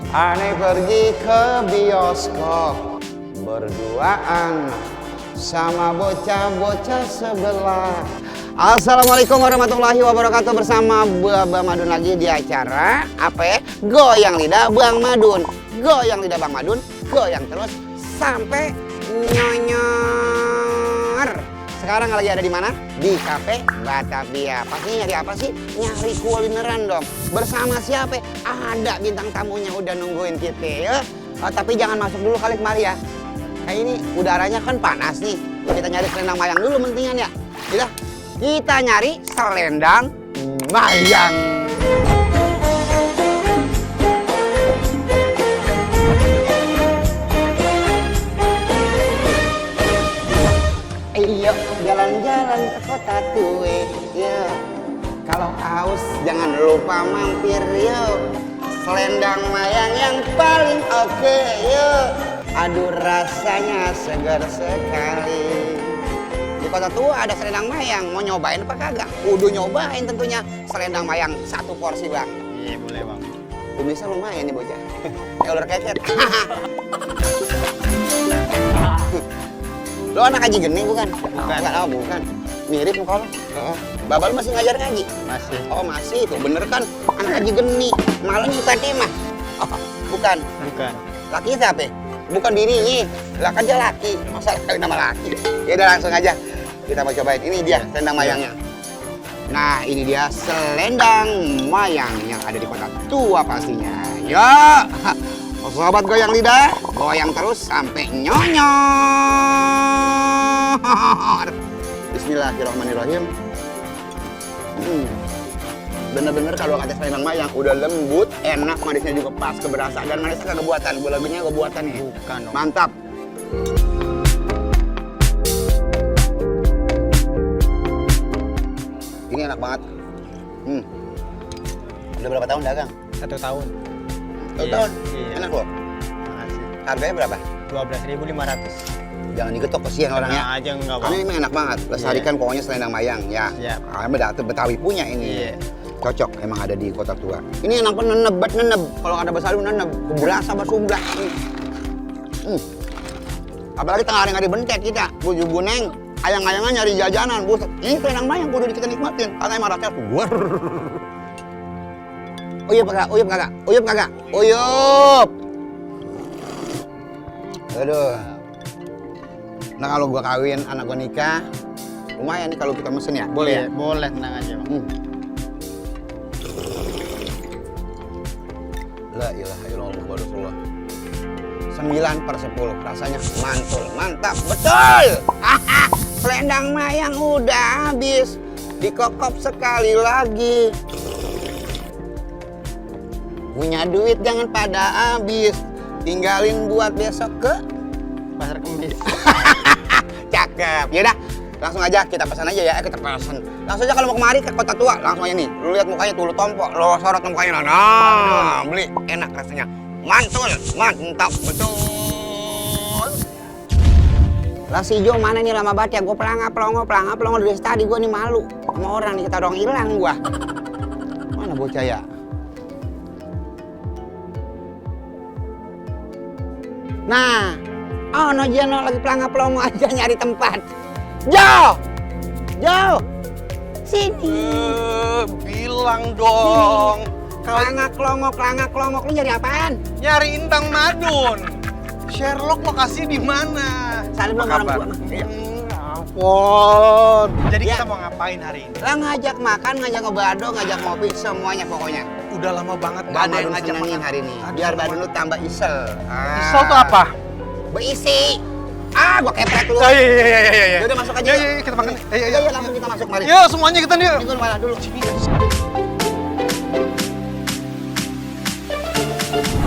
Aneh pergi ke bioskop berduaan sama bocah-bocah sebelah. Assalamualaikum warahmatullahi wabarakatuh. Bersama Bang Madun lagi di acara apa ya? Goyang lidah Bang Madun. Goyang lidah Bang Madun, goyang terus sampai nyonyor. Sekarang lagi ada di mana? Di Cafe Batavia. Pasti nyari apa sih? Nyari kulineran dong. Bersama siapa? Ada bintang tamunya udah nungguin kita ya. Tapi jangan masuk dulu kali kemari ya. Kayak ini udaranya kan panas nih. Kita nyari selendang mayang dulu mendingan ya. Udah. Kita nyari selendang mayang. Ayo jalan-jalan ke kota Tue, yo. Kalau haus jangan lupa mampir, yo. Selendang mayang yang paling oke, yo. Aduh rasanya segar sekali. Di kota Tua ada selendang mayang, mau nyobain apa kagak? Udah nyobain tentunya selendang mayang 1 porsi bang. Iya boleh bang. Kumisnya lumayan nih bocah. Kayak ular keket. Lo anak Haji Geni bukan? Bukan. Oh bukan. Mirip muka lo. Babal masih ngajar ngaji? Masih. Oh masih, tuh bener kan? Anak Haji Geni. Malah nyuta mah. Oh, bukan. Bukan. Laki siapa? Bukan bininya. Lah kan dia laki. Masa kali nama laki? Ya udah langsung aja. Kita mau cobain. Ini dia selendang mayangnya. Nah ini dia selendang mayang yang ada di kota Tua pastinya. Yuk! Sobat goyang lidah, goyang terus sampai nyonyor. Bismillahirrahmanirrahim. Bener-bener kalau kata selendang mayang udah lembut, enak, manisnya juga pas, keberasa. Dan manisnya kagak buatan, lagunya gue buatan nih. Bukan dong. Mantap. Ini enak banget. Udah berapa tahun dagang? 1 tahun. 1 Iya, tahun? iya. Enak loh. Makasih. Harganya berapa? 12.500. Jangan digetok kesian orangnya. Nah, aja enggak Karena bang. ini enak banget. Lestarikan pokoknya selendang mayang ya. Siap. Karena Betawi punya ini. Iya. Cocok emang ada di kota Tua. Ini enak banget neneb. Kalau ada bahasa lu neneb, berasa basumlah. Apalagi tengah hari ngari bentet kita, buju buneng, ayang-ayangan nyari jajanan, buset. Ini selendang mayang kudu kita nikmatin. Karena emang rasanya war. Uyup kagak? Uyup. Aduh. Nah kalau gua kawin, anak gua nikah, lumayan nih kalau kita mesen ya. Boleh ya? Iya, boleh, tenang aja bang. La ilaha illallah Muhammadur Rasulullah. 9/10 rasanya mantul, mantap, betul. Selendang mayang udah habis, dikokop sekali lagi. Punya duit jangan pada habis, tinggalin buat besok ke Pasar Kemis. cakep. Yaudah, langsung aja kita pesan aja ya, kita pesan. Langsung aja kalau mau kemari ke kota Tua, langsung aja nih. Lu lihat mukanya tuh, lu tompok, lu sorot mukanya. Nah, beli, enak rasanya. Mantul, mantap, betul. Lah si Jo mana nih lama banget ya, gue pelangga-pelongo dari tadi gue nih malu. Sama orang nih, kita dong hilang gua. Mana bocah ya? Nah, oh no Jano lagi pelangga-pelongo aja nyari tempat. Jo! Sini. Bilang dong. Kelangak-kelongok, lu nyari apaan? Nyariin Bang Madun. Sherlock lokasi di mana? Salim lo orang tua. Ampun. Jadi Ya. kita mau ngapain hari ini? Lah ngajak makan, ngajak ngebado, ngajak ngopi, semuanya pokoknya. Udah lama banget Gak ada yang Madun ngajak senengin hari ini. Aduh, Biar badan lu tambah isel. Isel tuh apa? Berisi. Gua kepret lu. Iya. Yaudah masuk aja. Iya, kita makan. Iya, langsung kita masuk mari. Yuk, semuanya kita yuk. Ini gua malah dulu.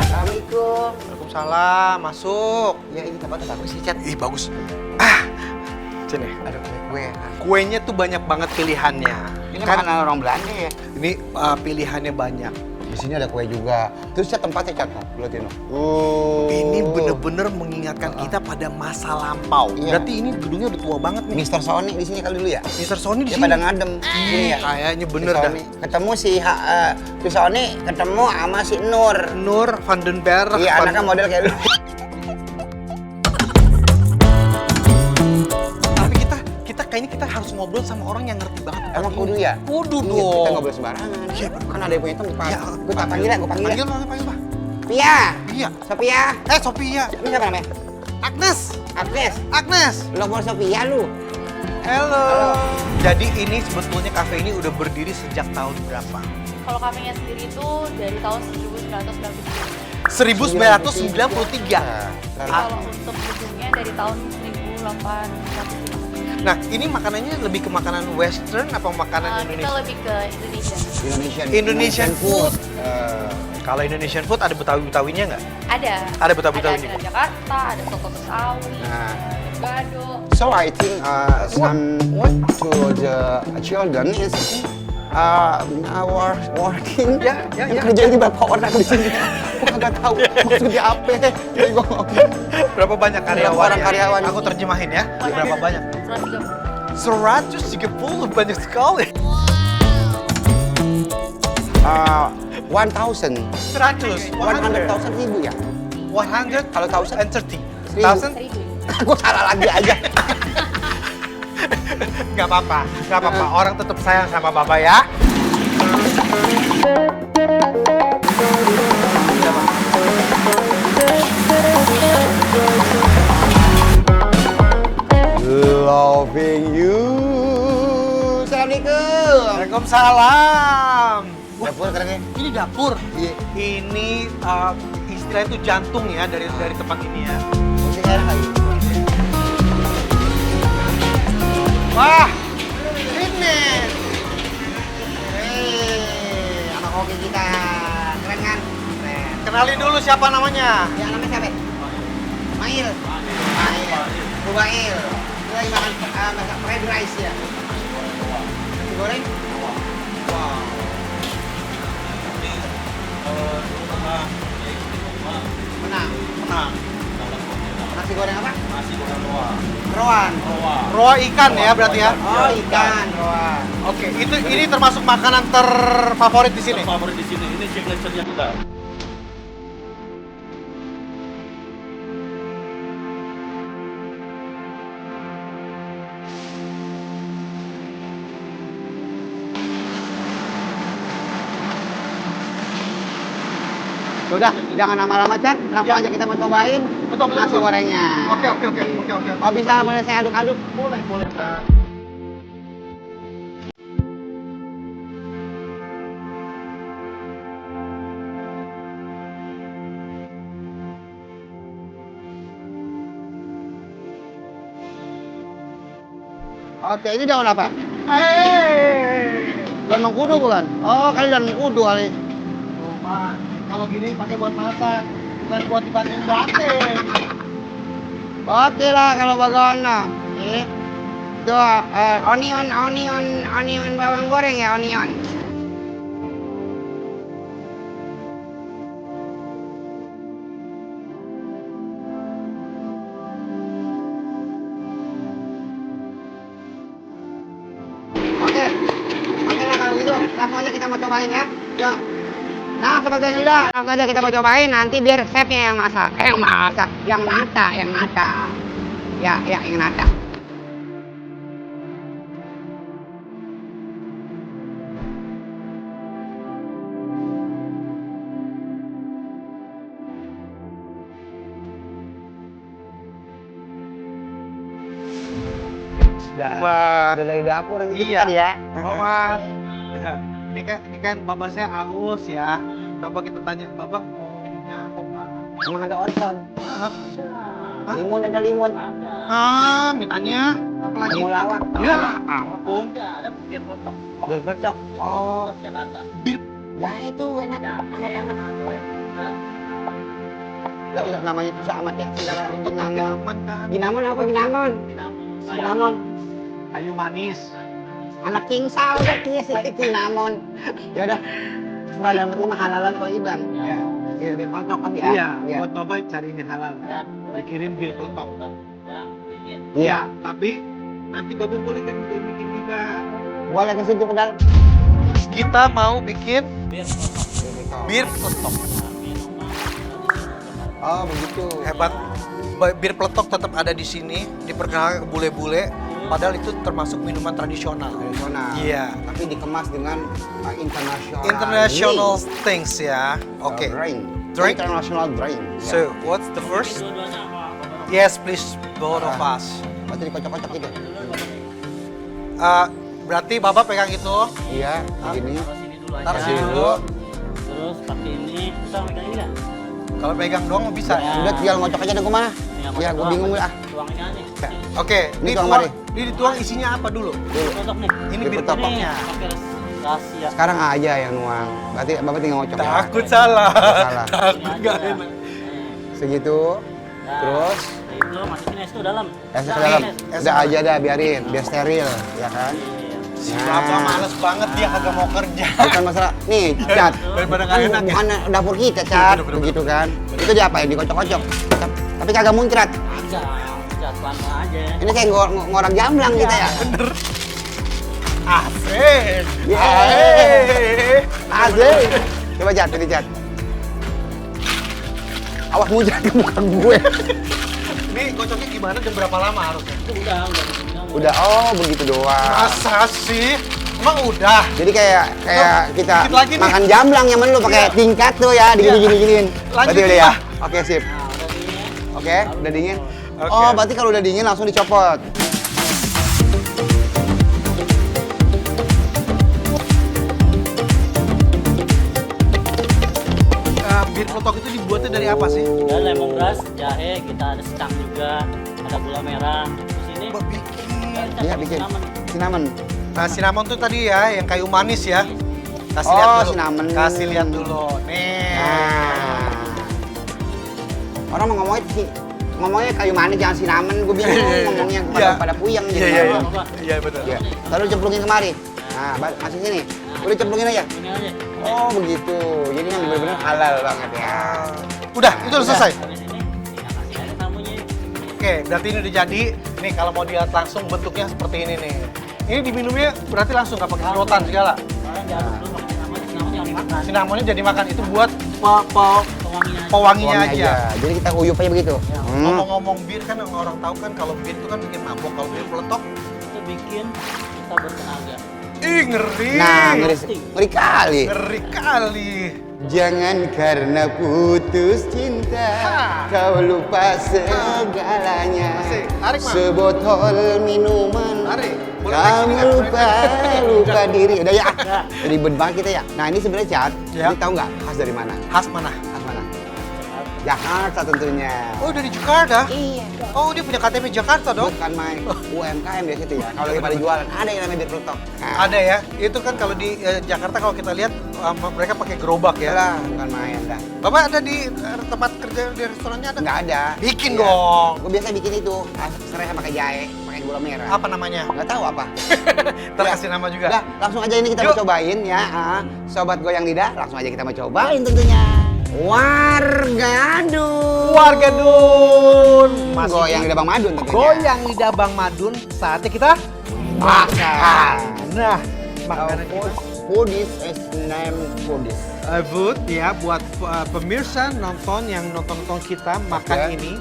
Assalamualaikum. Waalaikumsalam, masuk. Ya ini tempatnya bagus sih, Chat. Ih, bagus. Sini. Ada kue. Kuenya tuh banyak banget pilihannya. Ini Kan makanan orang Belanda ya? ini pilihannya banyak. Di sini ada kue juga. Terus Chat tempatnya Chat, lihatin. Ini bener-bener mengingatkan kita pada masa lampau. Iya. Berarti ini gedungnya udah tua banget nih. Mr. Sony di sini kali dulu ya? Mr. Sony di Dia sini. pada ngadem. Ini ya. Kayaknya bener Si dah. Sony. Ketemu si Sony ketemu sama si Nur. Nur Van den Berg. Iya, anaknya model kayak lu. Tapi kita kayaknya kita harus ngobrol sama orang yang ngerti banget. tentang Emang ini. kudu ya? Kudu Iya, dong. kita nggak boleh sembarangan. Iya, Kan ada yang punya tempat. Ya, Gue tak panggil ya, gue panggil ya. Panggil Pak. Pia, Iya. Sophia. Sophia. Ini siapa namanya? Agnes. Agnes. Lo mau Sophia lu? Halo. Jadi ini sebetulnya kafe ini udah berdiri sejak tahun berapa? Kalau kafenya sendiri itu dari tahun 1993. 1993. Kalau untuk gedungnya dari tahun 1895. Nah, ini makanannya lebih ke makanan western apa makanan Kita Indonesia? lebih ke Indonesia. Indonesian food. Kalau Indonesian food ada Betawi-Betawinya nggak? Ada. Ada Betawi-Betawinya. Ada Jakarta, ada soto Betawi, Nah. ada gado. So I think some to the children is our working. Ya. Kerja di berapa orang di sini? Gue nggak tahu maksudnya apa. Jadi gue Berapa banyak karyawan? orang karyawan? Aku terjemahin ya. Berapa banyak? 130. 130 banyak sekali. 1,000. 100. 100,000 ribu ya? 100. Kalau 1,000? 30. 1000. Gue salah lagi aja. Gak apa-apa. Orang tetap sayang sama Bapak ya. Loving you. Assalamualaikum. Waalaikumsalam. Dapur keren. Ini dapur. Iya. Ini istilahnya itu jantung ya dari tempat ini ya. Musik enak lagi. Wah, ini. Anak hoki kita. Keren kan? Keren. Kenalin dulu siapa namanya. Ya namanya siapa? Mail. Rubail. Itu lagi masak fried rice ya. Nasi goreng? Wow. Menang. Nasi goreng apa? Nasi goreng roan. Roa ikan ya berarti ya. Oh, ikan roan. Oke, ini termasuk makanan terfavorit di sini. Favorit di sini, ini signature-nya kita. Sudah, jangan lama-lama, Cak. Langsung aja kita mau cobain nasi gorengnya. Oke. Oh, bisa boleh saya aduk-aduk? Boleh. Oke, ini daun apa? Hei. Daun mengkudu bukan? Oh, kali daun mengkudu kali. Tuh, Pak. Kalau gini pakai buat masak, bukan buat dibanting batin. Oke lah kalau bagaimana. Ini tuh onion bawang goreng ya, onion. Oke lah kalau gitu, langsung aja kita mau cobain ya. Yuk. Nah, seperti ini udah, langsung aja kita mau cobain. Nanti biar chefnya yang masak. Yang nata. Ya, yang nata. Wah, Udah dari dapur yang Iya. ya. Bapak. Ini kan bapak saya haus ya. Coba kita tanya bapak. Emang ada orson. Hah? Limun ada limun. Mintanya apa lagi? Limun lawak. Ya, ampun. Berbetok. Oh. Bir. Nah itu enak. Lah udah namanya susah amat ya. Segala ginamon. Aman kan? Ginamon apa ginamon? Ginamon. Kayu manis. Anak king udah sih ginamon. Ya udah. Nggak ada penting halalan kok Iban. Ya. Iya, biar cocok kan ya. Iya, Iya. buat Bapak cari ini halal. Dikirim bir peletok. Iya. Tapi nanti Bapak boleh kan bikin juga. Boleh ke situ ke dalam. Kita mau bikin bir peletok. Oh, begitu. Hebat. Bir peletok tetap ada di sini, diperkenalkan ke bule-bule. Padahal itu termasuk minuman tradisional. Tradisional. Iya. Tapi dikemas dengan international. International drinks. things ya. Oke. Drink. Drink? International drink. So, what's the first? Yes, please, both of us. Berarti dikocok-kocok gitu. Berarti Bapak pegang itu. Iya, begini. Taruh Kasih sini dulu. dulu. Terus pakai ini, kita pegang ini nggak? Kalau pegang doang mau bisa. Ya. Udah tinggal ngocok aja deh gua mah. Tinggal Ya, ngocok gua doang. bingung ah. Tuang ini aja. Oke, Ini ini tuang dituang, mari. ini dituang isinya apa dulu? Dulu. Peletok nih. Ini Bir bir peletok. pelotoknya. Pakai rahasia. Sekarang aja yang nuang. Berarti Bapak tinggal ngocok ya. Takut salah. Salah. Takut nggak Ini aja. enak. Segitu. Nah, Terus itu masukin es ke dalam. es ke dalam. es Udah apa? aja dah biarin, biar steril, ya kan? Si Bapak males banget dia kagak mau kerja. Bukan masalah. Nih, Cat. Daripada nggak enak ya. Bukan dapur kita, Cat. Bener, bener, Begitu kan. Itu diapain? Dikocok-kocok. Tapi kagak muncrat. Jangan pelan aja. Ini kayak ngorang jamblang kita ya. Asik. Yeay. Asik. Coba Cat, ini Cat. Awas muncrat ke muka gue. Ini kocoknya gimana dan berapa lama harusnya? Itu udah. Udah, oh begitu doang. Masa sih? Emang udah? Jadi kayak kita dikit lagi nih. makan jamblang yang lu pakai Iya. tingkat tuh ya, digini-giniin. Lanjut Berarti udah ya. lah. Oke, sip. Nah, udah dingin. Oke, udah dingin. Oke. Oh, berarti kalau udah dingin langsung dicopot. Bir peletok itu dibuatnya dari apa sih? Ada lemongrass, jahe, kita ada secang juga, ada gula merah. Terus ini Bapak bikin. Iya, bikin. Cinnamon. Nah, cinnamon tuh tadi ya, yang kayu manis ya. Kasih Oh, lihat dulu. cinnamon. Kasih lihat dulu. Nih. Nah. Orang mau ngomongnya kayu manis jangan cinnamon. Gue bilang ngomongnya Iya. pada puyeng Iya, jadi. iya, iya. Apa? Iya, betul. Iya. Lalu cemplungin kemari. Nah, masih sini. Udah cemplungin aja. Ini aja. Oh, begitu. Jadi yang benar-benar halal banget ya. Udah, itu udah selesai. Habis ini kita kasih aja tamunya. Oke, berarti ini udah jadi. Nih kalau mau dilihat langsung bentuknya seperti ini nih. Ini diminumnya berarti langsung nggak pakai sedotan segala. Sekarang diaduk dulu pakai cinnamon jangan dimakan. Cinnamonnya jadi makan itu buat Pewanginya aja. pewanginya Tuangnya aja. Jadi kita uyup aja begitu. Ngomong-ngomong bir kan yang orang tahu kan kalau bir itu kan bikin mabok. Kalau bir peletok, Itu bikin kita bertenaga. ih ngeri. Nah, ngeri kali. Ngeri kali. Jangan karena putus cinta kau lupa segalanya. Asik. Tarik, Mang. Sebotol minuman Tarik. Boleh kamu naik sini nggak? lupa diri. Udah ya. Ribet banget kita ya. Nah, ini sebenarnya Cat. Ya. Ini tahu nggak khas dari mana? Khas mana? Khas mana? Jakarta tentunya. Oh, dari Jakarta? Iya. Oh, dia punya KTP Jakarta dong? Bukan main UMKM biasa itu ya. Kalau lagi pada jualan ada yang namanya bir peletok. Nah, Ada ya. Itu kan kalau di Jakarta kalau kita lihat mereka pakai gerobak ya. lah, bukan main dah. Bapak ada di tempat kerja di restorannya ada? Nggak ada. Bikin Iya. dong. Gue biasa bikin itu. Serai pakai jahe, pakai gula merah. Apa namanya? Nggak tahu apa. Ntar kasih nama juga. Udah, langsung aja ini kita Yuk. mau cobain ya. Sobat goyang lidah, langsung aja kita mau cobain tentunya. Wargadun. Wargadun. Masih Goyang lidah Bang Madun tentunya. Goyang lidah Bang Madun. Saatnya kita makan. Nah, makanan Foodies is name foodies. Food ya buat pemirsa nonton yang nonton kita makan Oke. ini.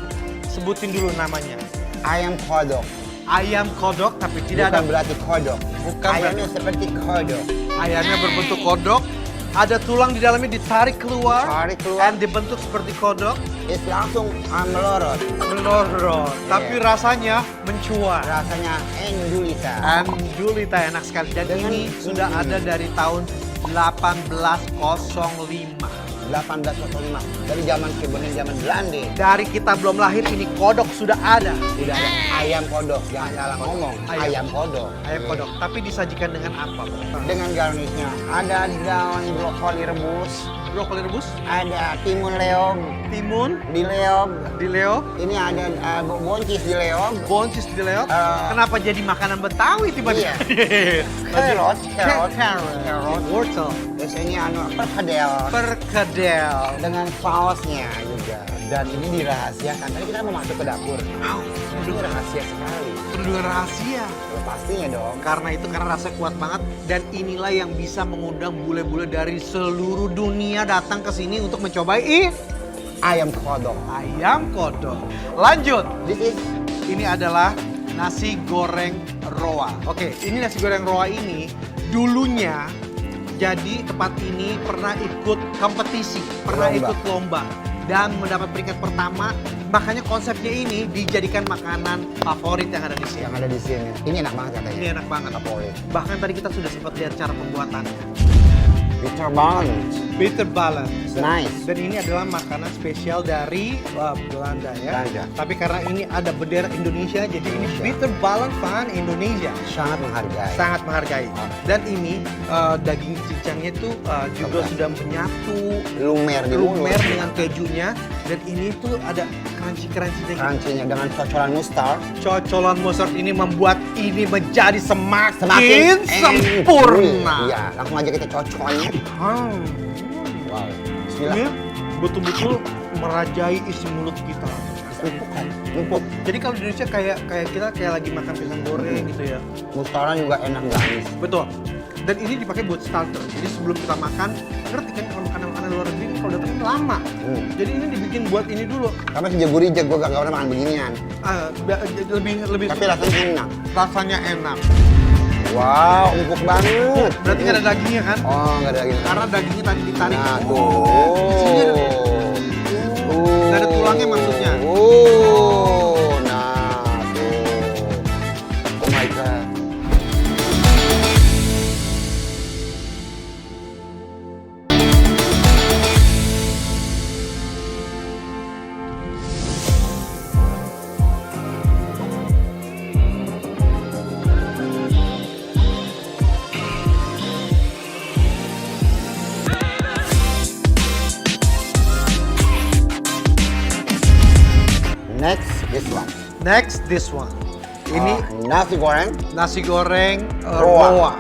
Sebutin dulu namanya. Ayam kodok. Ayam kodok tapi tidak Bukan ada berarti kodok. Bukan Ayamnya seperti kodok. ayamnya berbentuk kodok. Ada tulang di dalamnya ditarik keluar. Tarik keluar. Dan dibentuk seperti kodok. Itu langsung melorot. Melorot. Tapi rasanya mencuat. Rasanya endulita. Andulita enak sekali. Dan Dengan- ini sudah ada dari tahun 1805. 1805 dari zaman sebenarnya zaman Belanda. Dari kita belum lahir ini kodok sudah ada. Udah ada ayam kodok, jangan salah ngomong. Ayam kodok. Ayam kodok. Tapi disajikan dengan apa? Dengan garnisnya ada daun brokoli rebus, Brokoli rebus, ada timun leog, timun, di leog. dileo, Ini ada boncis di leog. boncis dileo. Eh, Kenapa jadi makanan Betawi tiba-tiba? Iya. Carrot, carrot, Carrot. carrot. Wortel. Terus ini perkedel Perkedel. dengan sausnya juga. Dan ini dirahasiakan. Tadi kita mau masuk ke dapur. Ini rahasia sekali. Berdua rahasia. Ya, pastinya dong. Karena itu karena rasanya kuat banget dan inilah yang bisa mengundang bule-bule dari seluruh dunia datang ke sini untuk mencobai Ayam kodok. ayam kodok. Lanjut. This is Ini adalah nasi goreng roa. Oke, ini nasi goreng roa ini dulunya jadi tempat ini pernah ikut kompetisi, pernah Lomba. ikut lomba dan mendapat peringkat pertama. Makanya konsepnya ini dijadikan makanan favorit yang ada di sini. yang ada di sini. Ini enak banget katanya. Ini enak banget. Favorit. Bahkan tadi kita sudah sempat lihat cara pembuatannya. Bitter banget. Bitter balance. Nice. Dan ini adalah makanan spesial dari Belanda ya. Belanda. Tapi karena ini ada bendera Indonesia, jadi ini Indonesia. bitter balance van Indonesia. Sangat menghargai. Sangat menghargai. Dan ini daging cincangnya tuh juga Oke. sudah menyatu, Lumer di mulut. lumer dengan kejunya. Dan ini tuh ada crunchy-crunchy gitu. Crunchy-nya dengan cocolan mustard. Cocolan mustard ini membuat ini menjadi semakin, Semakin sempurna. Iya, langsung aja kita cocolnya. Hmm. Wow. Bismillah. Ini betul-betul merajai isi mulut kita. Empuk kan? Empuk. Jadi kalau di Indonesia kayak kita kayak lagi makan pisang goreng gitu ya. Mustardan juga enak, nggak amis. Betul. Dan ini dipakai buat starter. Jadi sebelum kita makan, ngerti kan kalau makanan luar negeri kan kalau datang lama. Jadi ini dibikin buat ini dulu. Tapi sejak gue gak pernah makan beginian. Lebih Tapi rasanya enak. rasanya enak. Wow, empuk banget. Berarti nggak ada dagingnya kan? Oh, nggak ada lagi. Karena dagingnya tadi ditarik. Nah, tuh. Di sini ada. Nggak ada tulangnya maksudnya. Nah, tuh. Oh my god. Next, this one. Ini nasi goreng. nasi goreng Roa. roa.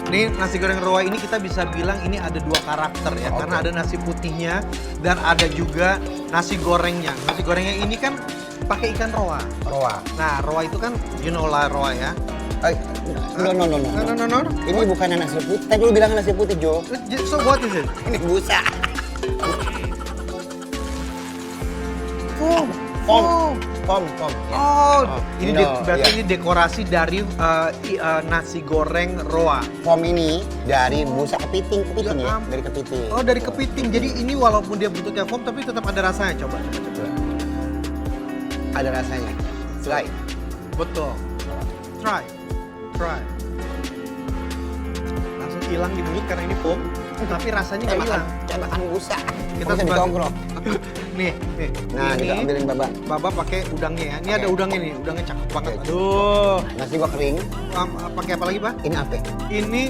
Ini nasi goreng roa ini kita bisa bilang ini ada dua karakter ya, Oke. karena ada nasi putihnya dan ada juga nasi gorengnya. Nasi gorengnya ini kan pakai ikan roa. Roa. Nah, roa itu kan you know lah roa ya. No. No. Ini bukan nasi putih. Tadi lu bilang nasi putih, Jo. So what is it? Ini busa. Pom. Pom. Oh, ini no, berarti iya. ini dekorasi dari nasi goreng roa. Pom ini dari busa kepiting ya, am- dari kepiting. Oh, dari kepiting. Jadi ini walaupun dia bentuknya foam tapi tetap ada rasanya. Coba. Ada rasanya. Try. Betul. Try. Langsung hilang di mulut karena ini foam, tapi rasanya nggak hilang. Kayak makan busa. Kita Bisa sebagai- ditongkrok. Nih. Nah, ini kita ambilin baba. Baba pakai udangnya ya. Ini Oke. ada udangnya nih. Udangnya cakep banget. Oke. Aduh. Nasi gua kering. Pakai apa lagi, Pak? Ini apa? Ini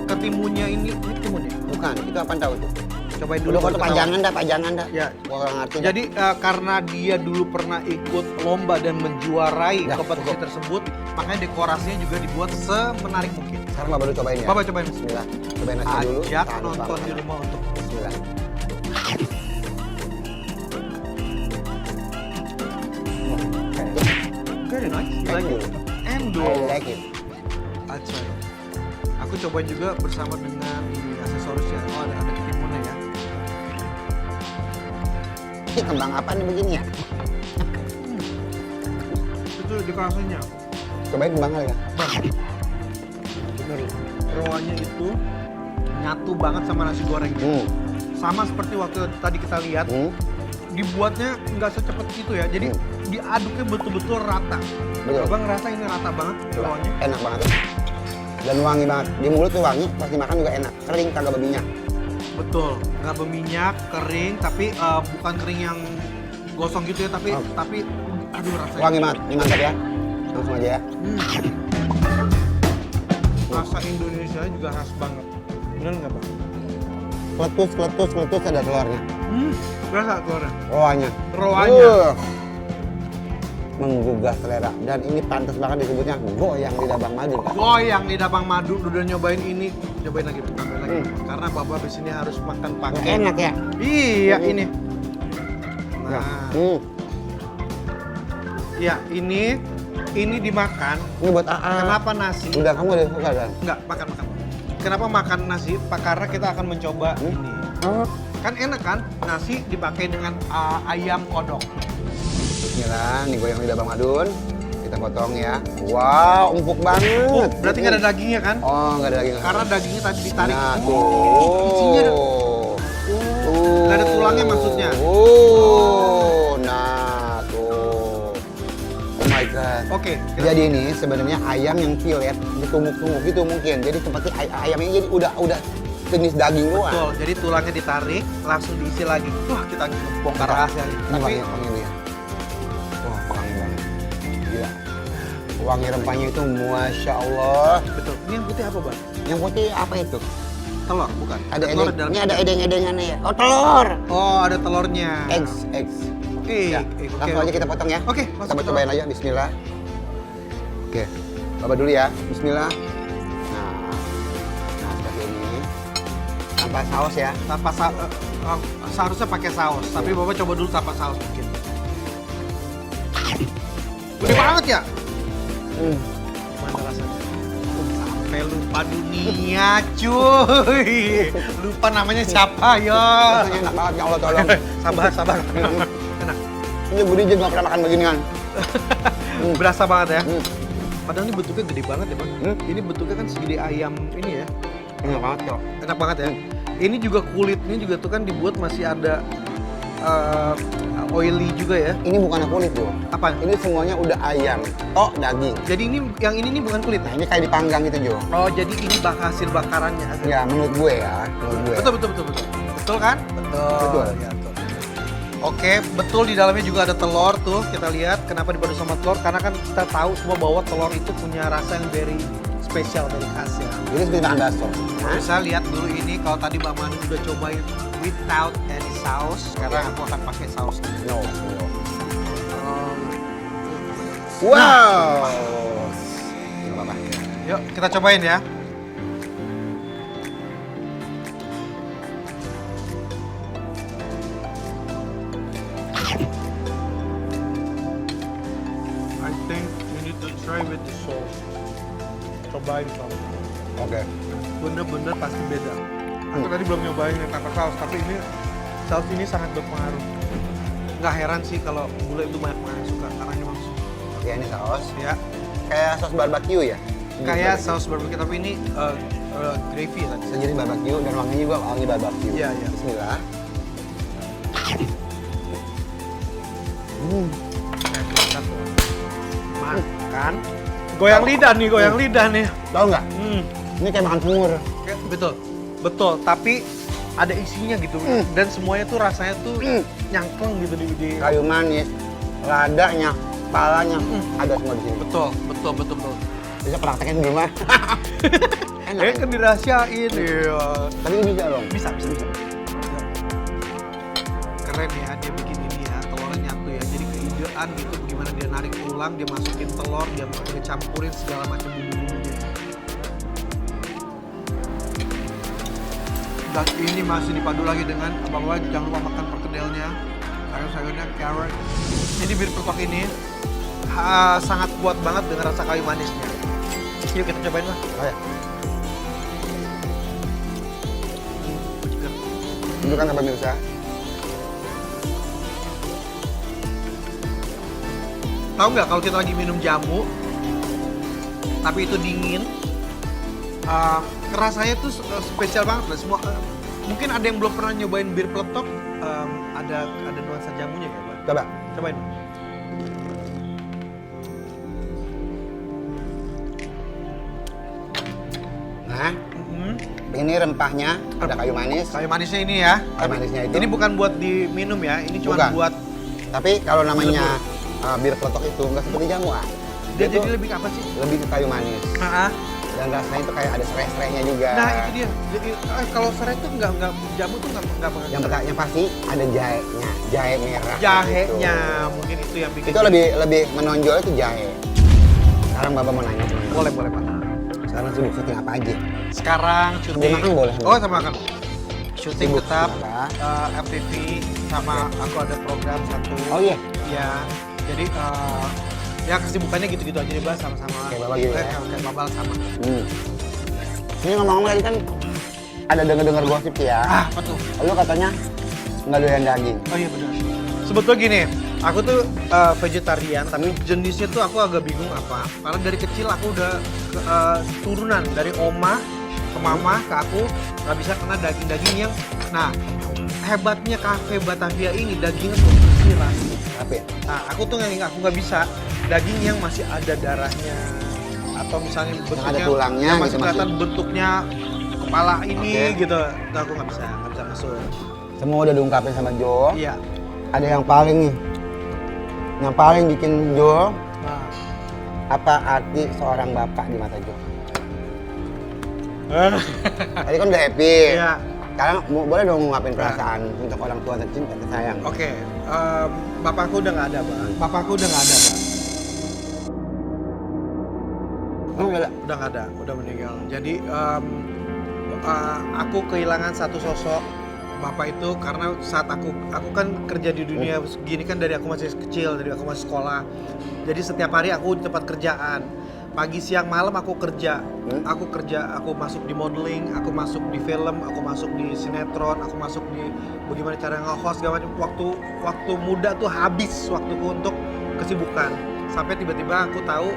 ketimunnya ini timunnya. Bukan, itu apa tahu tuh? Cobain dulu. Udah baru foto ketahuan. pajangan dah. Ya. Gua nggak ngerti. Jadi karena dia dulu pernah ikut lomba dan menjuarai Dah, kompetisi cukup. tersebut, makanya dekorasinya juga dibuat semenarik mungkin. Sekarang Baba dulu cobain ya. Baba cobain. Bismillah. Cobain nasi dulu. Ajak Tahan, nonton Baba. di rumah untuk Bismillah. very nice. You like it? Endul. I like it. That's right. Aku cobain juga bersama dengan ini aksesorisnya. Oh, ada ketimunnya ya. Ini kembang apa nih begini ya? Itu dekorasinya. Cobain kembang kali ya. Bener. Roanya itu nyatu banget sama nasi gorengnya. Sama seperti waktu tadi kita lihat, dibuatnya nggak secepat itu ya. Jadi diaduknya betul-betul rata. Betul. Abang ngerasa ini rata banget roanya. Enak banget. Dan wangi banget. Di mulut tuh wangi, pas dimakan juga enak. Kering, kagak berminyak. Betul, nggak berminyak, kering, tapi bukan kering yang gosong gitu ya, tapi aduh rasanya. Wangi banget. Ini mantap ya. Langsung aja ya. Rasa Indonesia juga khas banget. Bener nggak, Bang? Kletus ada telurnya. Berasa telurnya. Roanya. Roanya. Menggugah. menggugah selera. Dan ini pantas banget disebutnya goyang lidah Bang Madun kan? Goyang lidah Bang Madun udah nyobain ini. Cobain lagi, tambahin lagi. Karena Bapak di sini harus makan pakai. Enak ya? Iya, ini. Ya. Nah, ya ini dimakan. Ini buat AA. Kenapa nasi? Udah kamu udah suka kan? Enggak, makan. Kenapa makan nasi? Karena kita akan mencoba ini. Kan enak kan? Nasi dipakai dengan ayam kodok. Bismillah, nih goyang lidah Bang Madun. Kita potong ya. Wow, empuk banget. Berarti nggak ada dagingnya kan? Oh, nggak ada daging. Karena dagingnya tadi ditarik. Nah, Isinya ada. Nggak ada tulangnya maksudnya. Nah, tuh. Oh my god. Oke. Jadi ini sebenarnya ayam yang filet ditumbuk-tumbuk gitu mungkin. Jadi seperti ayamnya jadi udah jenis daging doang. Betul. Jadi tulangnya ditarik, langsung diisi lagi. Wah, kita bongkar rahasia nih. Ini Tapi wangi dia. Wah, wangi banget. Gila. Wangi rempahnya itu Masya Allah. betul. Ini yang putih apa, Bang? Yang putih apa itu? Telur, bukan? Ada telur edeng, dalam. ini ada edeng-edengannya ya. Oh, telur. Oh, ada telurnya. Eggs. Ya, Oke, langsung aja kita potong ya. Oke, Kita langsung cobain aja, bismillah. Oke, coba dulu ya, bismillah. Nah seperti ini. Tanpa saus ya. Tanpa seharusnya pakai saus, tapi Bapak coba dulu tanpa saus mungkin. Gede banget ya? Mana rasanya? Sampai lupa dunia, cuy. Lupa namanya siapa ya? Rasanya enak banget, ya Allah tolong. Sabar. Enak. Ini Budi juga nggak pernah makan beginian. Berasa banget ya? Hmm. Padahal ini bentuknya gede banget ya, Bang. Ini bentuknya kan segede ayam ini ya. Enak banget kok. Enak banget ya. Ini juga kulitnya juga tuh kan dibuat masih ada oily juga ya. Ini bukan kulit bro. Apa? Ini semuanya udah ayam, daging. Jadi ini yang ini bukan kulit. Nah ini kayak dipanggang gitu Jo. Oh, jadi ini hasil bakarannya. Ya menurut gue ya, menurut gue. Betul. Betul kan? Betul. Ya, betul. Oke, betul di dalamnya juga ada telur tuh. Kita lihat kenapa dipadu sama telur karena kan kita tahu semua bahwa telur itu punya rasa yang very spesial, very khas ya. Ini seperti makan bakso. Bisa lihat dulu ini kalau tadi Mbak Manu udah cobain without any sauce karena aku akan pakai saus. No. Wow. Ini apa? Yuk kita cobain ya. I think you need to try with the sauce. Cobain kamu. Oke. Bener-bener pasti beda. Aku tadi belum nyobain yang tanpa saus, tapi ini saus ini sangat berpengaruh. Nggak heran sih kalau bule itu banyak orang yang suka karena memang Ya ini saus. ya Kayak saus barbecue ya? kayak saus barbecue tapi ini gravy ya tadi. Sejenis barbecue dan wanginya juga wangi barbecue. Iya. Bismillah. Makan. Goyang lidah nih. Tahu nggak? Ini kayak makan semur. Betul. Tapi ada isinya gitu dan semuanya tuh rasanya tuh nyangkeng gitu di. Kayu manis, ladanya, palanya, ada semua di sini. Betul. Bisa praktekin di rumah. Enak. Kan dirahasiain. Iya. Tapi ini bisa dong. Bisa. Keren ya dia bikin ini ya, telurnya nyatu ya. Jadi keidean gitu bagaimana dia narik tulang, dia masukin telur, dia campurin segala macam bumbu-bumbunya. Dan ini masih dipadu lagi dengan apa-apa, jangan lupa makan perkedelnya, sayur-sayurnya, carrot. Jadi bir peletok ini sangat kuat banget dengan rasa kayu manisnya. Yuk kita cobain lah. Oh ya. Tunjukkan ke pemirsa. Tahu nggak kalau kita lagi minum jamu, tapi itu dingin, rasanya tuh spesial banget lah. Semua mungkin ada yang belum pernah nyobain bir peletok, ada nuansa jamunya ya, Bang. Coba. Cobain. Nah, ini rempahnya ada kayu manis. Kayu manisnya ini ya. Kayu manisnya itu. Ini bukan buat diminum ya, ini cuma Bukan. buat Tapi kalau namanya bir peletok itu nggak seperti jamu ah. dia Itu jadi lebih apa sih? lebih ke kayu manis. Dan rasanya itu kayak ada serai-serainya juga. Nah itu dia. Jadi kalau serai tuh nggak jamu tuh nggak pakai. Yang pasti ada jahenya, jahe merah. Jahenya gitu. mungkin itu yang bikin. Itu lebih menonjol itu jahe. Sekarang Bapak mau nanya. Boleh Pak. Sekarang sibuk syuting apa aja? Sekarang syuting. Makan boleh. Oh sama makan. Syuting Sibuk tetap apa? FTV sama aku ada program satu. Oh iya. Iya. Jadi ya kesibukannya gitu-gitu aja nih Bas sama-sama. Kayak Babal gitu ya? Kayak Babal sama. Ini ngomong-ngomong tadi kan ada dengar gosip ya. Apa tuh? Lu katanya nggak doyan daging. Oh iya benar. Sebetulnya gini, aku tuh vegetarian, tapi jenisnya tuh aku agak bingung apa. Karena dari kecil aku udah turunan dari oma ke mama ke aku nggak bisa kena daging-daging yang. Nah, hebatnya kafe Batavia ini dagingnya tuh bersih rasanya. Apa ya? Nah, aku tuh nggak bisa daging yang masih ada darahnya atau misalnya bentuknya ada tulangnya yang masih gitu, kelihatan bentuknya kepala ini Oke. gitu. Nah, aku nggak bisa masuk. Semua udah diungkapin sama Jo. Iya. Ada yang paling nih. Yang paling bikin Jo Nah. apa arti seorang bapak di mata Jo? Tadi kan udah happy. Iya. Sekarang boleh dong ngungkapin perasaan untuk orang tua tercinta tersayang. Oke, bapakku udah nggak ada, Bang. Bapakku udah nggak ada, Bang. Oh, enggak ada. Udah nggak ada, udah meninggal. Jadi aku kehilangan satu sosok bapak itu karena saat aku kan kerja di dunia segini kan dari aku masih kecil, dari aku masih sekolah. Jadi setiap hari aku di tempat kerjaan. Pagi, siang, malam aku kerja. Aku kerja, aku masuk di modeling, aku masuk di film, aku masuk di sinetron, aku masuk di bagaimana cara nge-host segala macam. Waktu muda tuh habis waktuku untuk kesibukan. Sampai tiba-tiba aku tahu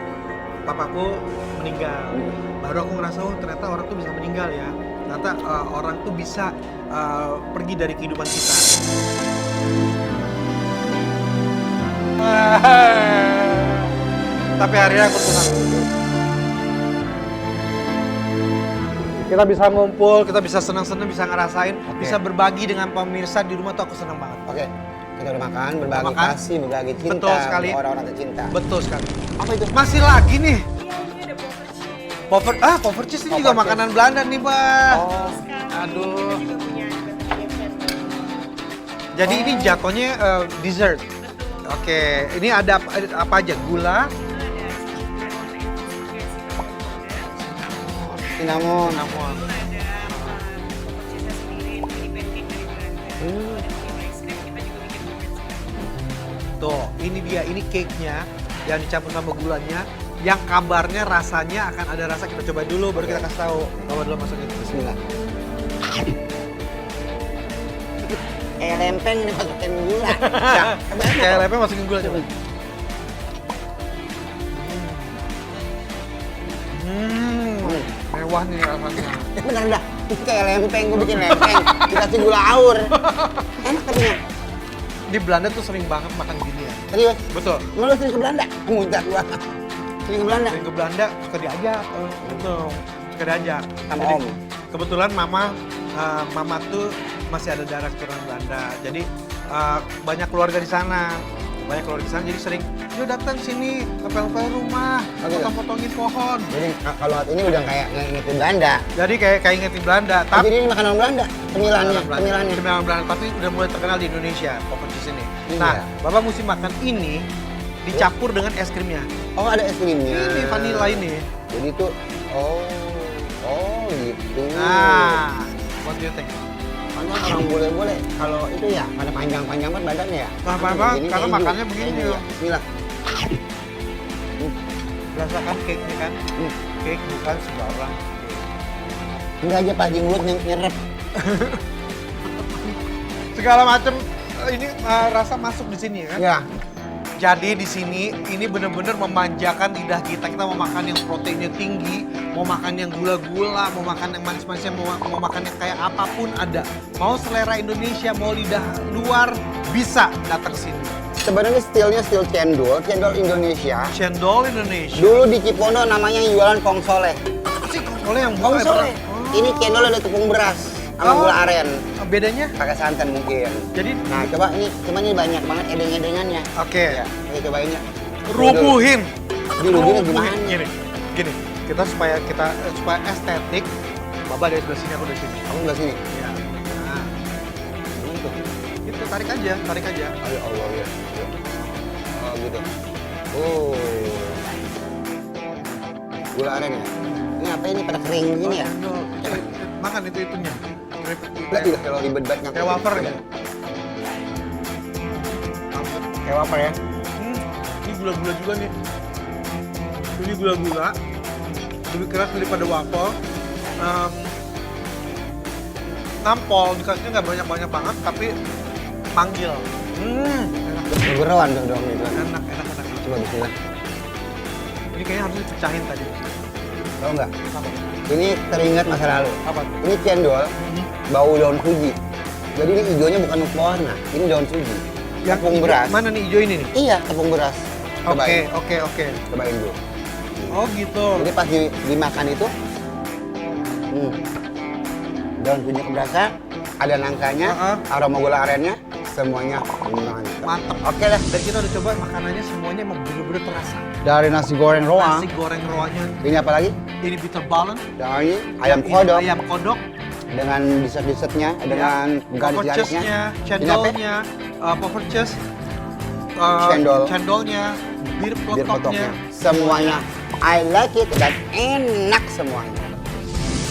papaku meninggal. Baru aku ngerasa, oh ternyata orang tuh bisa meninggal ya. Ternyata orang tuh bisa pergi dari kehidupan kita. Tapi akhirnya aku senang. Kita bisa ngumpul, kita bisa senang-senang, bisa ngerasain, bisa berbagi dengan pemirsa di rumah tuh aku senang banget. Oke, kita udah makan, berbagi Makan. kasih, berbagi cinta. Betul sekali. Sama orang-orang tercinta. Betul sekali. Apa itu? Masih lagi nih. Iya, ini ada poker cheese. Pover cheese ini Pover juga cheese. makanan Belanda nih, Mbak. Oh, Aduh. Kita juga punya di Batavia Center. Jadi ini jatuhnya dessert. Oke, ini ada apa aja? Gula, cinnamon. namun tuh, ini dia, ini cake-nya yang dicampur sama gulanya. Yang kabarnya rasanya akan ada rasa, kita coba dulu baru kita kasih tahu. Coba dulu masukin. Bismillah. Kayak lempeng dimasukin gula. Ya, Kayak lepnya masukin gula coba. Mewah nih rasanya. Bener dah. Itu kayak lempeng, gue bikin lempeng. Dikasih gula aur. Enak katanya. Di Belanda tuh sering banget makan gini ya. Serius? Betul. Lu sering ke Belanda? Muncak gua. Sering ke Belanda? Sering ke Belanda suka diajak. Betul. Suka diajak. Sama Jadi, Om? Kebetulan mama tuh masih ada darah keturunan Belanda. Jadi banyak keluarga di sana. Jadi sering, yuk datang sini, ngepel-ngepel rumah, Oh, gitu? potong-potongin pohon. Jadi kalau ini udah kayak ngingetin Belanda. Jadi kayak ingetin Belanda. Oh, jadi ini makanan Belanda? Cemilannya? Cemilan Belanda, tapi udah mulai terkenal di Indonesia, poker cheese ini. Iya. Nah, Bapak mesti makan ini dicampur dengan es krimnya. Oh, ada es krimnya. Ini vanilla ini. Jadi itu, oh gitu. Nah, what do you think? Kan orang boleh-boleh kalau itu ya pada panjang-panjang banget badannya ya. Apa-apa, Begini, karena keju. makannya begini. Keju ya. Bismillah. Rasakan cake-nya kan? Cake bukan sembarang. Enggak aja Pak, di mulut nyerep. Segala macam ini rasa masuk di sini kan? Ya. Jadi di sini ini benar-benar memanjakan lidah kita. Kita mau makan yang proteinnya tinggi, mau makan yang gula-gula, mau makan yang manis-manisnya, mau makan yang kayak apapun ada. Mau selera Indonesia, mau lidah luar, bisa datang ke sini. Sebenarnya stilnya stil cendol Indonesia. Cendol Indonesia. Dulu di Cipondo namanya yang jualan Kong Soleh. Sih, oleh yang Kong buka Soleh. Ini cendol ada tepung beras sama gula aren. Bedanya? Pakai santan mungkin. Jadi, Nah, coba ini, cuman ini banyak banget edeng-edengannya. oke. Ya, kita cobain ya. Rubuhin. Dirubuhin gimana? Gini. Kita supaya estetik. Baba dari sebelah sini, aku dari sini. Kamu nggak sini? Ya. Nah, Gimana tuh? itu tarik aja. Ayo Allah ya. Oh gitu. Oh. Gula aren ya? Ini apa ini pada kering gini ya? No, makan itunya. Enggak tidak kalau ribet banget ngangkat. Kayak wafer ya. Kayak wafer ya? Ini gula-gula juga nih. Ini gula-gula. Lebih keras daripada waffle. Nampol, dikasihnya nggak banyak-banyak banget, tapi panggil. Berberawan dong itu. Enak. Coba bismillah. Ini kayaknya harus dipecahin tadi. Tahu nggak? Apa? Ini teringat masa lalu. Apa? Ini cendol bau daun fuji. Jadi ini hijaunya bukan pewarna, ini daun fuji. Tepung hijau- beras. Mana nih hijau ini nih? Iya, tepung beras. Cobain. Oke. Cobain dulu. Oh gitu. Jadi pas dimakan itu, daun fuji keberasa, ada nangkanya, aroma gula arennya, semuanya mantap. Mantap. Oke lah. Dan kita udah coba makanannya semuanya emang bener-bener terasa. Dari nasi goreng roang, Nasi goreng roanya, ini apa lagi? ini bitter balon, Dan ini ayam ini kodok ayam kodok, dengan dessert-dessertnya, dengan garis-garisnya. poffertjes-nya, cendolnya, poffertjes, Cendol. cendolnya, bir Bir plotoknya. potoknya, semuanya. I like it dan enak semuanya.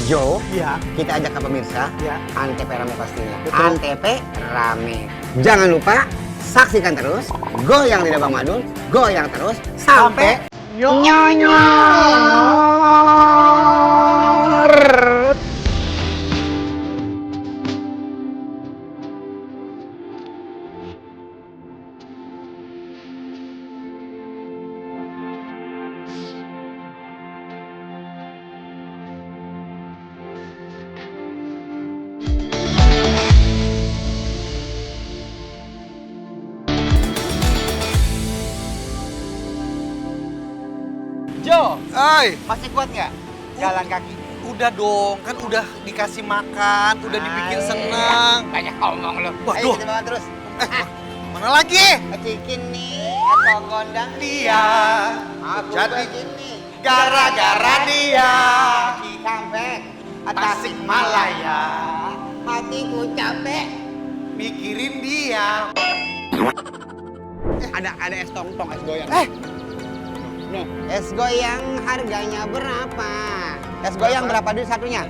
Jo, Iya. kita ajak ke pemirsa, Iya. Antep rame pastinya. Betul. Antep rame. Jangan lupa saksikan terus Goyang Lidah Bang Madun, goyang terus sampai nyonyor. Jo, Hai, masih kuat nggak jalan kaki? udah dong, kan udah dikasih makan, udah dibikin seneng. Banyak ngomong lo. Waduh. Ayo kita makan terus. Mana lagi? Cikin nih atau gondang dia. Aku Jadi begini gara-gara dia. Cikampek, Tasik Malaya. hatiku capek. Mikirin dia. Ada es tong-tong, es goyang. Nih, es goyang harganya berapa? Es goyang berapa duit satunya?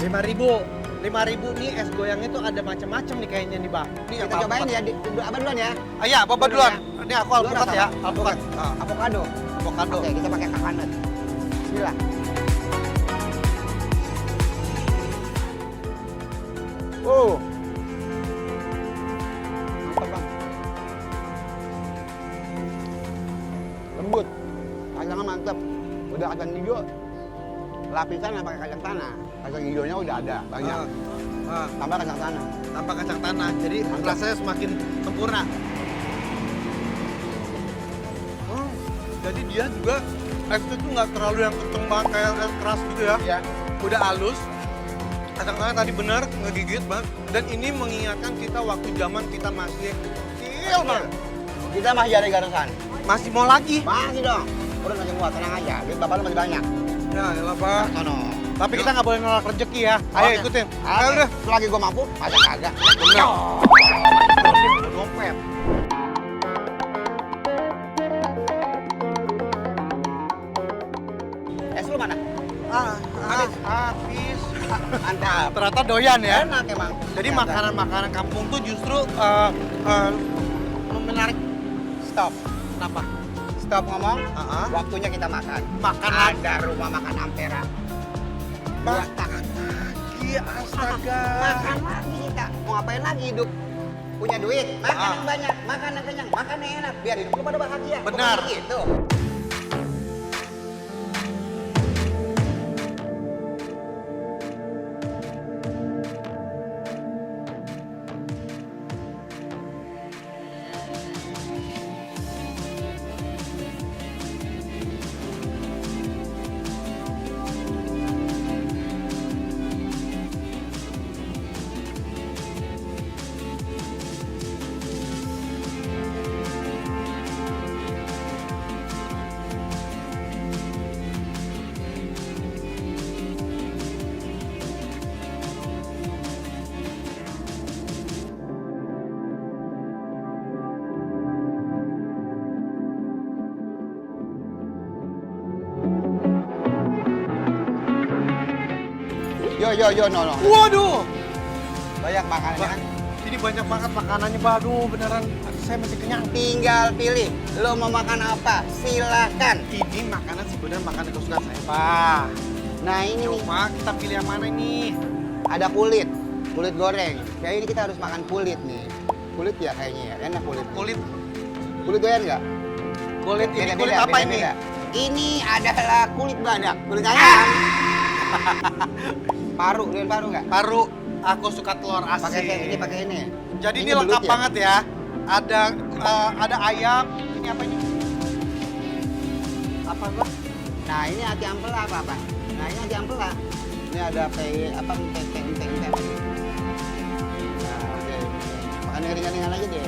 5.000. 5.000 nih es goyang itu ada macam-macam nih kayaknya nih, Bang. Nih Kita cobain ya, apa duluan ya? Iya, Bapak duluan. Ini aku Duluan alpukat apa? ya, alpukat. Avocado. Avocado. Oke, kita pakai coconut. Bismillah. Mantap bang. Lembut. Kacangnya mantap. Udah kacang hijau. Lapisan yang pakai kacang tanah. Kacang hijaunya udah ada banyak. Tambah kacang tanah. Tanpa kacang tanah, jadi Mantap. rasanya semakin sempurna. Jadi dia juga esnya tuh nggak terlalu yang kenceng banget kayak es keras gitu ya. Iya. Udah halus. Kacang tanah tadi benar ngegigit banget. Dan ini mengingatkan kita waktu zaman kita masih kecil banget. Kita masih ada garisan. Masih mau lagi? Masih dong. Udah masih muat, tenang aja. Duit bapak lu masih banyak. Ya, elah Pak. Sono. Tapi kita nggak boleh nolak rezeki ya. Ayo Oke. ikutin. Oke. Ayo udah. Selagi gua mampu, masa kagak. Bener. Bener. Dompet. Es lu mana? Habis. Mantap. Ternyata doyan ya. Enak emang. Jadi Ternyata. makanan-makanan kampung tuh justru menarik. Stop. Kenapa? Stop ngomong. Ah. Waktunya kita makan. Makan Ada rumah makan Ampera. Dua tak. Iya, astaga. Makan lagi kita. Mau ngapain lagi hidup? Punya duit, makan yang banyak, makan yang kenyang, makan yang enak, biar hidup lu pada bahagia. Benar. Bukan gitu. Yo, no. Waduh. Banyak makanannya Bah, kan? ini banyak banget makanannya, Bah. Aduh, beneran saya masih kenyang. Tinggal pilih, lo mau makan apa? Silakan. Ini makanan sebenarnya makanan kesukaan saya, Pak. Nah ini nih, Coba kita pilih yang mana nih? ada kulit goreng. Kayak ini kita harus makan kulit nih. Kulit ya kayaknya ya, enak kulit. Kulit doyan nggak? Kulit ini Beda-beda, kulit apa ini? beda-beda. Ini adalah kulit badak, kulit ayam. Paru, doyan paru nggak? Paru. Aku suka telur asin. Pakai ini. Jadi ini belut lengkap ya? banget ya. Ada ayam. Ini apa ini? Apa Bah? Nah ini hati ampela apa? Nah ini hati ampela. Ini ada empeng. Nah oke. Makan yang ringan-ringan aja deh.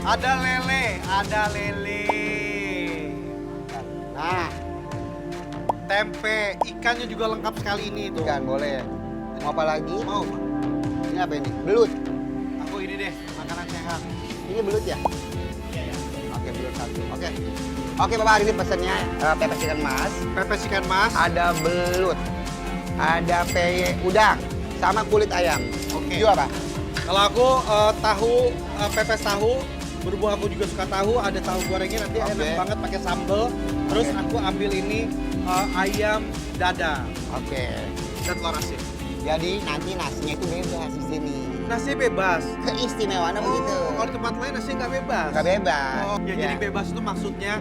Ada lele. Nah, Tempe, ikannya juga lengkap sekali ini tuh. ikan boleh. Mau apa lagi? Mau. Ini apa ini? Belut. Aku ini deh, makanan sehat. Ini belut ya? Oke, belut satu. Oke, Bapak, hari ini pesennya pepes ikan mas. Pepes ikan mas. Ada belut. Ada peye udang. Sama kulit ayam. Oke. Itu apa? Kalau aku pepes tahu. Berhubung aku juga suka tahu, ada tahu gorengnya nanti Oke. enak banget pakai sambal. Terus Oke. aku ambil ini ayam dada Oke. dan telur asin. Jadi nanti nasinya itu bebas di sini. Nasi bebas. Keistimewaannya begitu. Kalau di tempat lain nasi nggak bebas. Nggak bebas. Oh, ya, jadi bebas itu maksudnya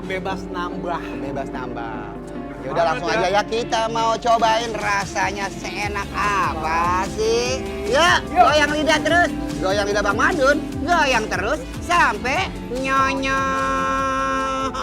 bebas nambah. Bebas nambah. Ya udah langsung Banget aja ya. ya, kita mau cobain rasanya seenak apa sih? Ya, goyang lidah terus. Goyang lidah Bang Madun, goyang terus sampai nyonyok.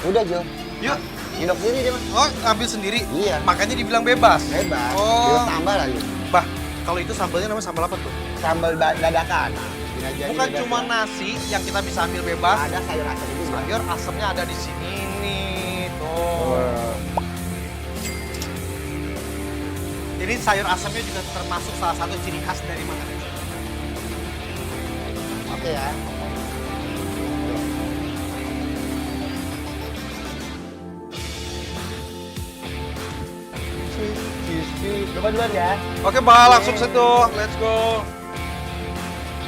Udah Jo, Yuk. nyedok sini dia Mas. Oh, ambil sendiri. Iya. Makanya dibilang bebas. Bebas. Oh. Dia tambah lagi. Bah, kalau itu sambalnya namanya sambal apa tuh? Sambal dadakan. Ini aja, ini Bukan dadakan. cuma nasi yang kita bisa ambil bebas. Ada sayur asam itu. Sayur asamnya ada di sini nih, tuh. Oh. Jadi sayur asamnya juga termasuk salah satu ciri khas dari makanan ini. Oke ya. Coba duluan ya. Oke, Bah, langsung seduh. Let's go.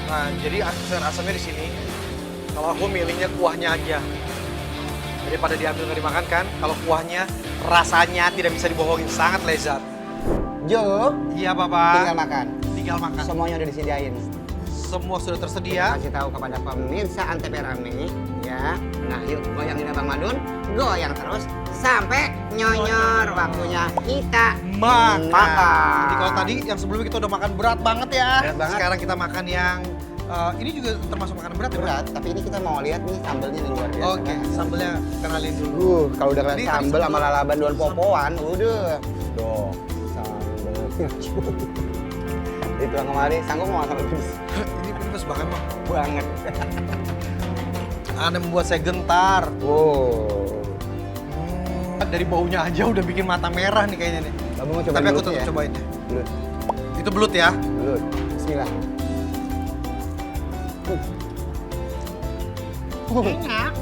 Nah, jadi sayur asamnya di sini. Kalau aku milihnya kuahnya aja. Daripada diambil nggak dimakan kan, kalau kuahnya rasanya tidak bisa dibohongin, sangat lezat. Jo, Iya, Bapak. tinggal makan. Tinggal makan. Semuanya udah disediain. Semua sudah tersedia. Kasih tahu kepada pemirsa Antep Rame ya. Nah, yuk goyang lidah Bang Madun, goyang terus sampai nyonyor. Waktunya kita Makan. makan. Jadi kalau tadi yang sebelumnya kita udah makan berat banget ya. Berat banget. Sekarang kita makan yang ini juga termasuk makanan berat ya, Bang? berat, tapi ini kita mau lihat nih sambelnya di luar biasa. Oke, sambelnya kenalin dulu. Kalau udah Ini kena tadi sambel sama sambel. lalaban daun popoan, udah. Tuh, sambelnya. Itu yang kemarin, sanggup mau sambal pedes Ini pedes banget, Bang. banget. Anda membuat saya gentar. Wow. Dari baunya aja udah bikin mata merah nih kayaknya nih. Kamu mau coba Tapi aku belutnya tetap ya? cobain deh. Belut, Itu belut ya. belut. Bismillah. Enak.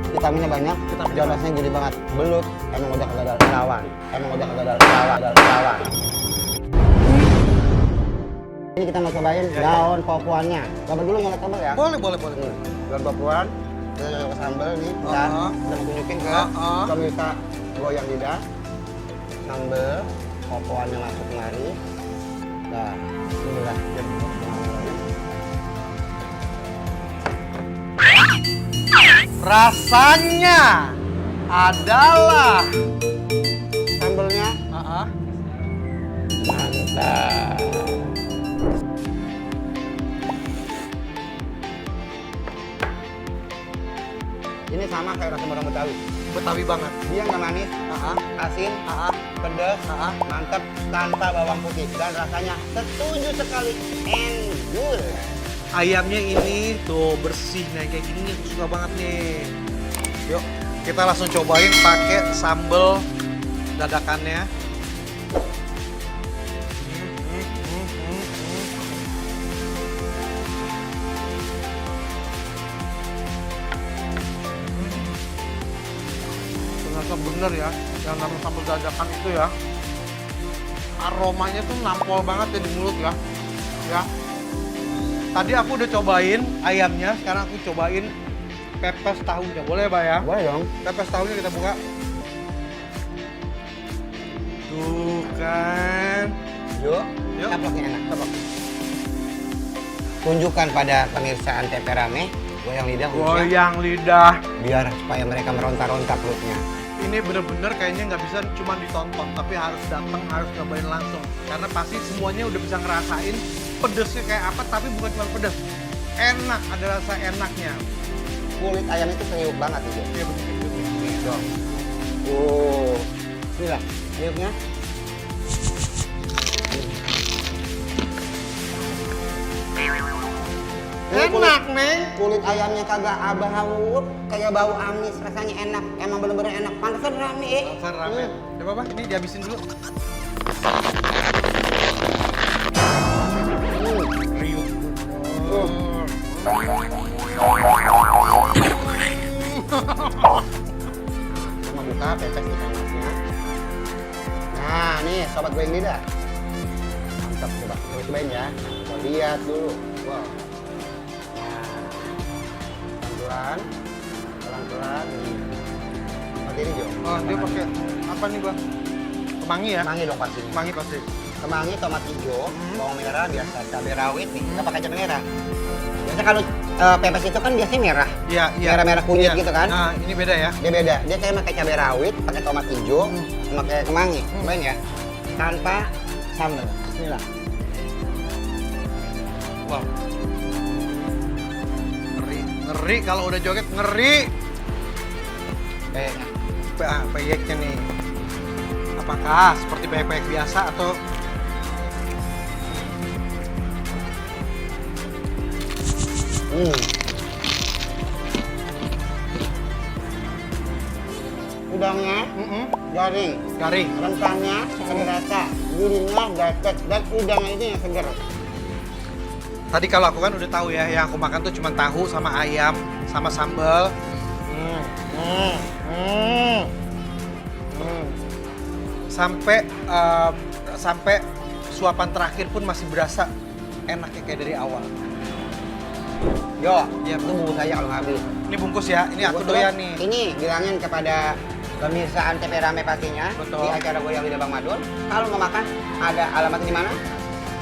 Vitaminnya banyak, Vitamin dan rasanya gurih banget. Belut, emang udah kagak ada lawan. Emang udah kagak ada lawan. Ini kita mau cobain daun popoannya. Coba dulu nyolek sambal ya. Boleh. Daun popoan, kita nyolek sambal nih. Dan kita mau tunjukin ke pemirsa goyang lidah. Sambal popoannya masuk kemari. Nah, bismillah. Rasanya adalah Sambelnya mantap. Ini sama kayak rasa orang Betawi. Betawi banget. Dia nggak manis, asin, pedas, mantap tanpa bawang putih dan rasanya setuju sekali endul. Ayamnya ini tuh bersih nah kayak gini nih, aku suka banget nih. Yuk, kita langsung cobain pakai sambal dadakannya. ternyata bener ya, yang namanya sambal dadakan itu ya. Aromanya tuh nampol banget ya di mulut ya. Ya. Tadi aku udah cobain ayamnya, sekarang aku cobain pepes tahunya. Boleh Pak ya? Boleh dong. Pepes tahunya kita buka. Tuh kan. Yuk, Yuk. taplaknya enak. Taplak. Tunjukkan pada pemirsa Antv Rame, goyang lidah khususnya, Goyang lidah. biar supaya mereka meronta-ronta perutnya. Ini bener-bener kayaknya nggak bisa cuma ditonton, tapi harus datang, harus cobain langsung. Karena pasti semuanya udah bisa ngerasain pedesnya kayak apa, tapi bukan cuma pedes. Enak, ada rasa enaknya. Kulit ayam itu kriuk banget itu. Iya bener. Nih dong. Oh, inilah kriuknya. Enak, Neng. Kulit ayamnya kagak bau, kayak bau amis, rasanya enak. Emang bener-bener enak. Pantesan rame, Pasar ramen. Gak apa-apa, ini dihabisin dulu. Riuk. Cuma buka pepes ikan masnya. Nah, nih sobat goyang lidah. Mantap, coba cobain ya. Kita lihat dulu. Wow. Nah, pelan-pelan. Seperti ini Jo. Oh, dia pakai apa nih, Bang? Kemangi ya? Kemangi dong pastinya. Kemangi pasti. Kemangi, tomat hijau, bawang merah, biasa cabai rawit nih. Kita pakai cabai merah. Biasanya kalau pepes itu kan biasanya merah. Iya, iya. Merah-merah kunyit Iya. gitu kan. Nah, ini beda ya. Dia beda. Dia kayak pakai cabai rawit, pakai tomat hijau, sama kayak kemangi. Cobain ya. Tanpa sambal. Bismillah. Wow. Ngeri, ngeri kalau udah joget ngeri. Kayaknya. Peyeknya nih. Apakah seperti peyek-peyek biasa atau Udangnya garing, garing? rempahnya segar rasa, gurihnya dapat, dan udangnya itu yang segar. Tadi kalau aku kan udah tahu ya, yang aku makan tuh cuma tahu sama ayam sama sambal. Sampai suapan terakhir pun masih berasa enaknya kayak dari awal. Yo, Iya, itu bungkus saya kalau nggak habis. Ini bungkus ya, ini aku Betul. doyan nih. Ini bilangin kepada pemirsa Antv Rame pastinya Betul. di acara Goyang Lidah Bang Madun. Kalau mau makan, ada alamatnya di mana?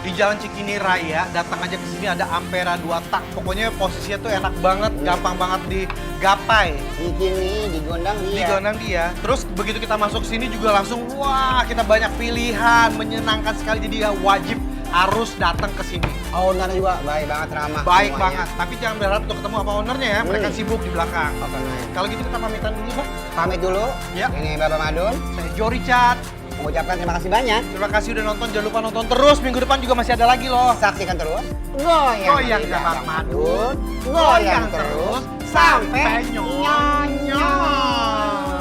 Di Jalan Cikini Raya, datang aja ke sini ada Ampera 2 tak. Pokoknya posisinya tuh enak banget, gampang banget digapai. Di sini, di Gondang Di dia. Gondang dia. Terus begitu kita masuk sini juga langsung wah, kita banyak pilihan, menyenangkan sekali, jadi ya wajib harus datang ke sini. Owner juga baik banget, ramah. Baik semuanya. banget, tapi jangan berharap untuk ketemu sama ownernya ya, mereka sibuk di belakang. Oke, nice. Kalau gitu kita pamitan dulu, Bah. Pamit dulu. Ya. Ini Bapak Madun. Saya Jo Richard. Mengucapkan terima kasih banyak. Terima kasih udah nonton, jangan lupa nonton terus, minggu depan juga masih ada lagi loh. Saksikan terus. Goyang Goyang Lidah Bang Bang Madun. Madun. Goyang terus. Sampai nyonyol. nyonyol.